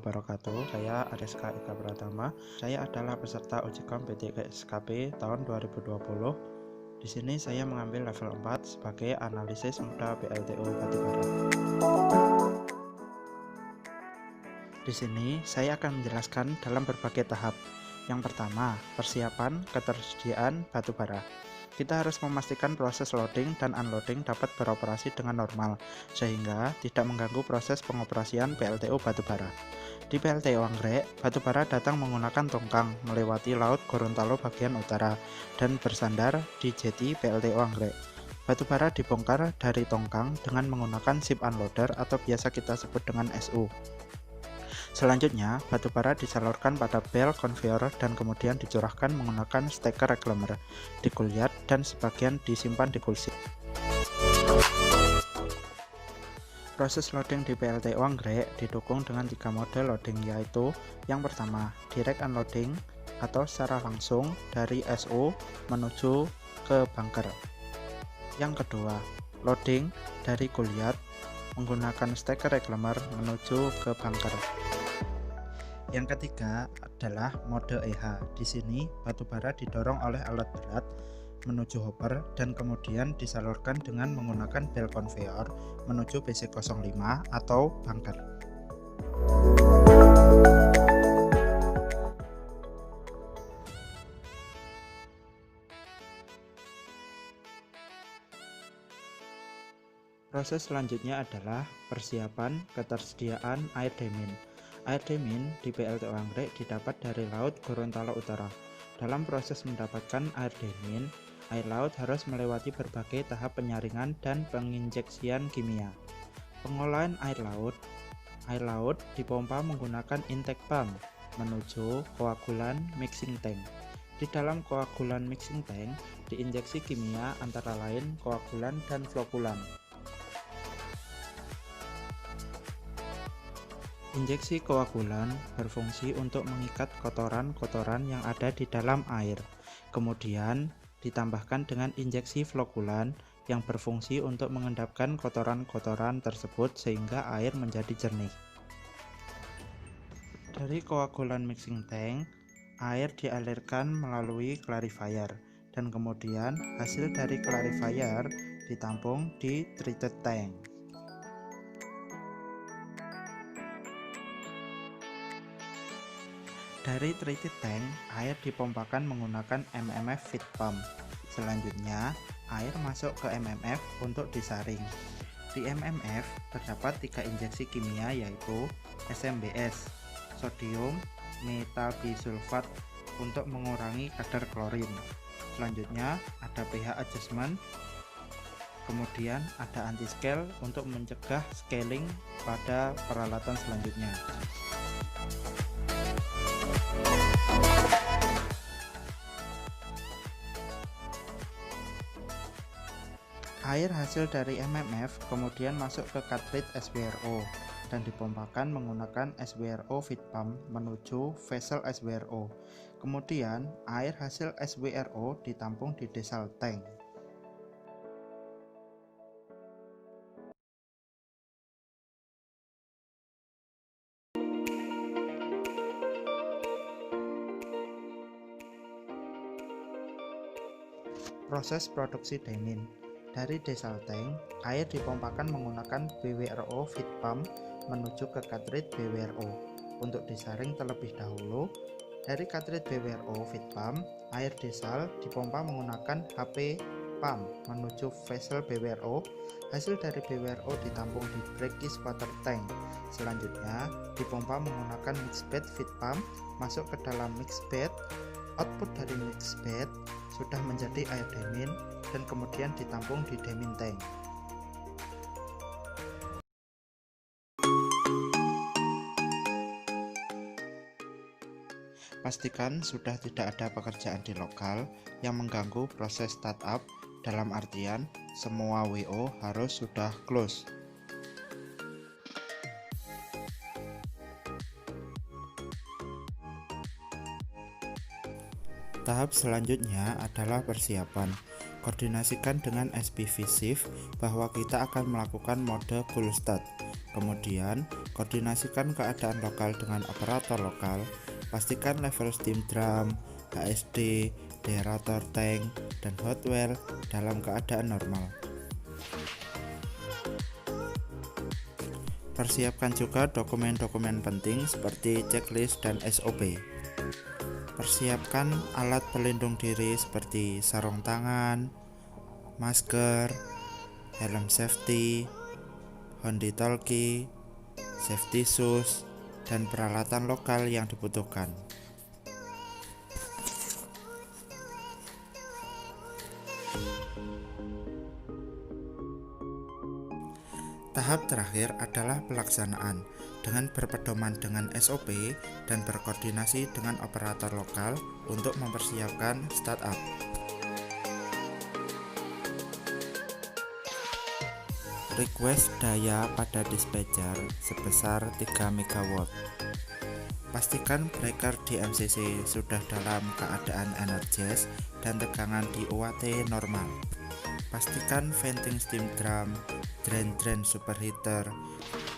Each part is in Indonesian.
wabarakatuh. Saya Ariska Eka Pratama. Saya adalah peserta uji kom PTKSKP tahun 2020. Di sini saya mengambil level 4 sebagai analisis mudah PLTU batubara. Di sini saya akan menjelaskan dalam berbagai tahap. Yang pertama, persiapan ketersediaan batubara. Kita harus memastikan proses loading dan unloading dapat beroperasi dengan normal, sehingga tidak mengganggu proses pengoperasian PLTU batubara. Di PLTU Anggrek, batubara datang menggunakan tongkang melewati Laut Gorontalo bagian utara dan bersandar di jeti PLTU Anggrek. Batubara dibongkar dari tongkang dengan menggunakan ship unloader atau biasa kita sebut dengan SU. Selanjutnya, batubara disalurkan pada bel conveyor dan kemudian dicurahkan menggunakan stacker reclaimer di Goliath dan sebagian disimpan di Coolship. Proses loading di PLTU Anggrek didukung dengan 3 mode loading, yaitu yang pertama, direct unloading atau secara langsung dari SU menuju ke bunker. Yang kedua, loading dari Goliath menggunakan stacker reclaimer menuju ke bunker. Yang ketiga adalah mode EH. Di sini batubara didorong oleh alat berat menuju hopper dan kemudian disalurkan dengan menggunakan bel conveyor menuju BC05 atau bunker. Proses selanjutnya adalah persiapan ketersediaan air demin. Air demin di PLTU Anggrek didapat dari Laut Gorontalo Utara. Dalam proses mendapatkan air demin, air laut harus melewati berbagai tahap penyaringan dan penginjeksian kimia. Pengolahan air laut dipompa menggunakan intake pump menuju koagulan mixing tank. Di dalam koagulan mixing tank diinjeksi kimia antara lain koagulan dan flokulan. Injeksi koagulan berfungsi untuk mengikat kotoran-kotoran yang ada di dalam air. Kemudian ditambahkan dengan injeksi flokulan yang berfungsi untuk mengendapkan kotoran-kotoran tersebut sehingga air menjadi jernih. Dari koagulan mixing tank, air dialirkan melalui clarifier dan kemudian hasil dari clarifier ditampung di treated tank. Dari treated tank, air dipompakan menggunakan MMF feed pump. Selanjutnya, air masuk ke MMF untuk disaring. Di MMF terdapat 3 injeksi kimia, yaitu SMBS, sodium metabisulfat, untuk mengurangi kadar klorin. Selanjutnya ada pH adjustment, kemudian ada anti-scale untuk mencegah scaling pada peralatan selanjutnya. Air hasil dari MMF kemudian masuk ke cartridge SWRO dan dipompakan menggunakan SWRO feed pump menuju vessel SWRO. Kemudian air hasil SWRO ditampung di desal tank. Proses produksi demin. Dari desal tank, air dipompakan menggunakan BWRO feed pump menuju ke cartridge BWRO untuk disaring terlebih dahulu. Dari cartridge BWRO feed pump, air desal dipompa menggunakan HP pump menuju vessel BWRO. Hasil dari BWRO ditampung di brackish water tank. Selanjutnya dipompa menggunakan mixed bed feed pump masuk ke dalam mixed bed. Output dari mixed bed sudah menjadi air demin dan kemudian ditampung di demin tank. Pastikan sudah tidak ada pekerjaan di lokal yang mengganggu proses startup, dalam artian semua WO harus sudah close. Tahap selanjutnya adalah persiapan. Koordinasikan dengan SPV shift bahwa kita akan melakukan mode cool start. Kemudian koordinasikan keadaan lokal dengan operator lokal. Pastikan level steam drum, HSD, deaerator tank, dan hot well dalam keadaan normal. Persiapkan juga dokumen-dokumen penting seperti checklist dan SOP. Persiapkan alat pelindung diri seperti sarung tangan, masker, helm safety, honditalki, safety shoes, dan peralatan lokal yang dibutuhkan. Tahap terakhir adalah pelaksanaan dengan berpedoman dengan SOP dan berkoordinasi dengan operator lokal untuk mempersiapkan startup. Request daya pada dispatcher sebesar 3 MW. Pastikan breaker di MCC sudah dalam keadaan energis dan tegangan di UAT normal. Pastikan venting steam drum, drain superheater,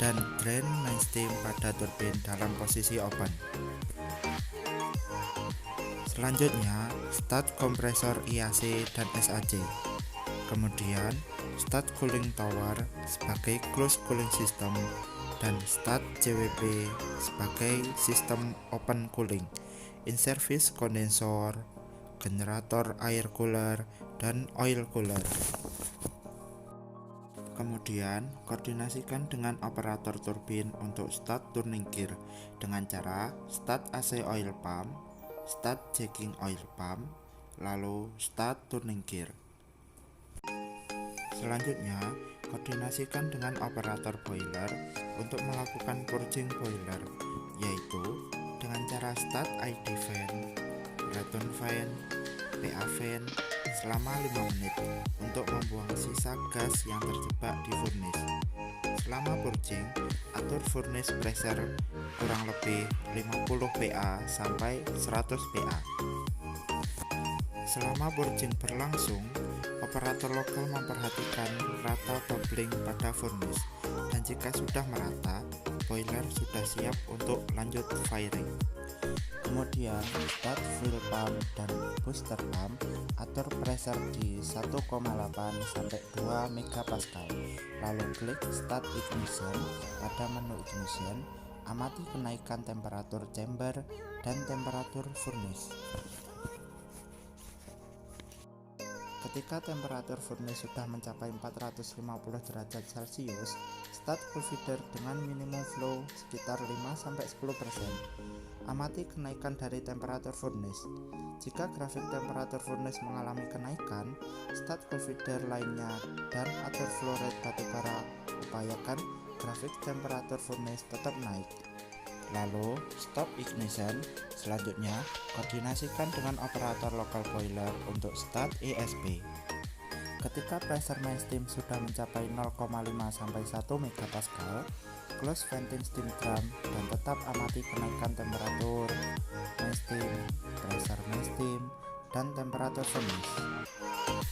dan drain main steam pada turbin dalam posisi open. Selanjutnya, start kompresor IAC dan SAC. Kemudian, start cooling tower sebagai closed cooling system dan start JWP sebagai sistem open cooling, in-service kondensor, generator air cooler, dan oil cooler. Kemudian, koordinasikan dengan operator turbin untuk start turning gear dengan cara start AC oil pump, start jacking oil pump, lalu start turning gear. Selanjutnya, koordinasikan dengan operator boiler untuk melakukan purging boiler, yaitu dengan cara start ID fan, return fan, PA fan selama 5 menit untuk membuang sisa gas yang terjebak di furnace. Selama purging, atur furnace pressure kurang lebih 50 PA sampai 100 PA. Selama purging berlangsung, operator lokal memperhatikan rata bubbling pada furnace, dan jika sudah merata, boiler sudah siap untuk lanjut firing. Kemudian, start fuel pump dan booster pump, atur pressure di 1,8 sampai 2 MPa. Lalu klik start ignition pada menu ignition, amati kenaikan temperatur chamber dan temperatur furnace. Ketika temperatur furnace sudah mencapai 450 derajat Celcius, start cool feeder dengan minimum flow sekitar 5-10%. Amati kenaikan dari temperatur furnace. Jika grafik temperatur furnace mengalami kenaikan, start cool feeder lainnya dan atur flow rate batubara. Upayakan grafik temperatur furnace tetap naik. Lalu, stop ignition. Selanjutnya, koordinasikan dengan operator local boiler untuk start ESP. Ketika pressure main steam sudah mencapai 0,5 sampai 1 MPa, close venting steam drum dan tetap amati kenaikan temperatur main steam, pressure main steam, dan temperatur furnace.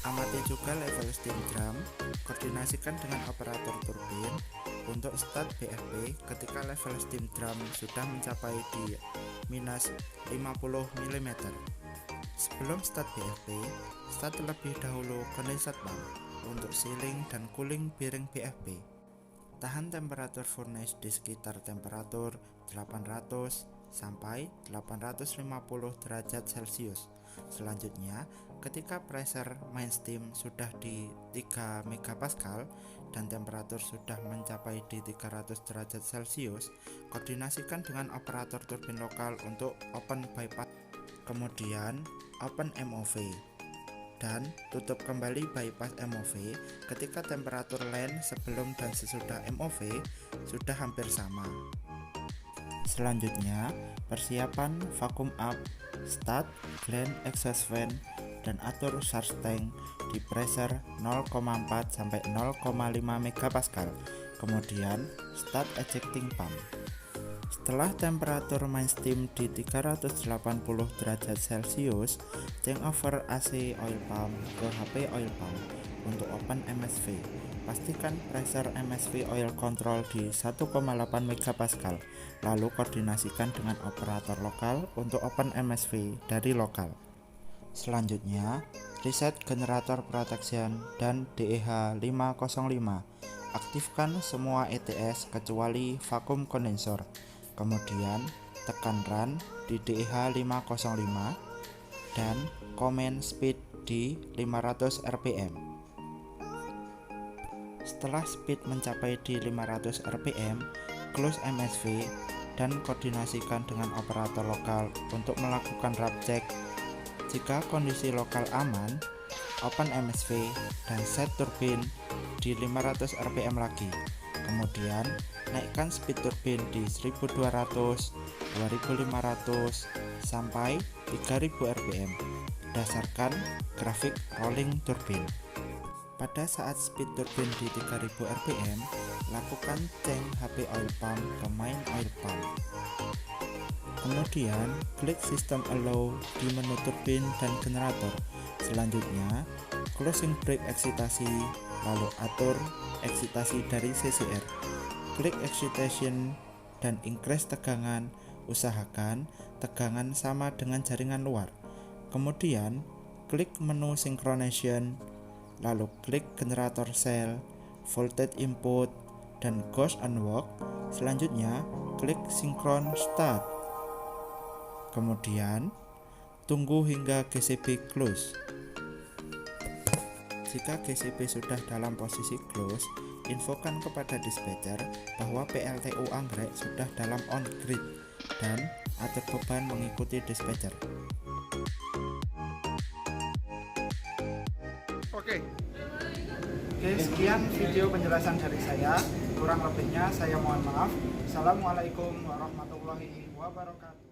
Amati juga level steam drum, koordinasikan dengan operator turbin untuk start BFP ketika level steam drum sudah mencapai di minus 50 mm. Sebelum start BFP, start terlebih dahulu kondensat pump untuk sealing dan cooling bearing BFP. Tahan temperatur furnace di sekitar temperatur 800 sampai 850 derajat Celcius. Selanjutnya, ketika pressure main steam sudah di 3 MPa dan temperatur sudah mencapai di 300 derajat Celcius, koordinasikan dengan operator turbin lokal untuk open bypass. Kemudian, open MOV dan tutup kembali bypass MOV ketika temperatur line sebelum dan sesudah MOV sudah hampir sama. Selanjutnya, persiapan vacuum up, start gland exhaust fan, dan atur charge tank di pressure 0,4 sampai 0,5 MPa. Kemudian, start ejecting pump. Setelah temperatur main steam di 380 derajat Celcius, change over AC oil pump ke HP oil pump untuk open MSV. pastikan pressure MSV oil control di 1,8 MPa, lalu koordinasikan dengan operator lokal untuk open MSV dari lokal. Selanjutnya, reset generator protection dan DEH 505. Aktifkan semua ETS kecuali vakum kondensor. Kemudian, tekan run di DEH 505 dan command speed di 500 rpm. Setelah speed mencapai di 500 rpm, close MSV dan koordinasikan dengan operator lokal untuk melakukan wrap check. Jika kondisi lokal aman, open MSV dan set turbin di 500 rpm lagi. Kemudian naikkan speed turbin di 1200, 2500 sampai 3000 rpm berdasarkan grafik rolling turbin. Pada saat speed turbin di 3000 rpm, lakukan change HP oil pump ke main oil pump. Kemudian, klik sistem allow di menu turbin dan generator. Selanjutnya, closing brake eksitasi, lalu atur eksitasi dari CCR. Klik excitation dan increase tegangan, usahakan tegangan sama dengan jaringan luar. Kemudian, klik menu synchronization, lalu klik generator cell, voltage input, dan ghost unlock. Selanjutnya, klik synchron start. Kemudian, tunggu hingga GCB close. Jika GCB sudah dalam posisi close, infokan kepada dispatcher bahwa PLTU anggrek sudah dalam on grid dan atur beban mengikuti dispatcher. Oke, sekian video penjelasan dari saya. Kurang lebihnya saya mohon maaf. Assalamualaikum warahmatullahi wabarakatuh.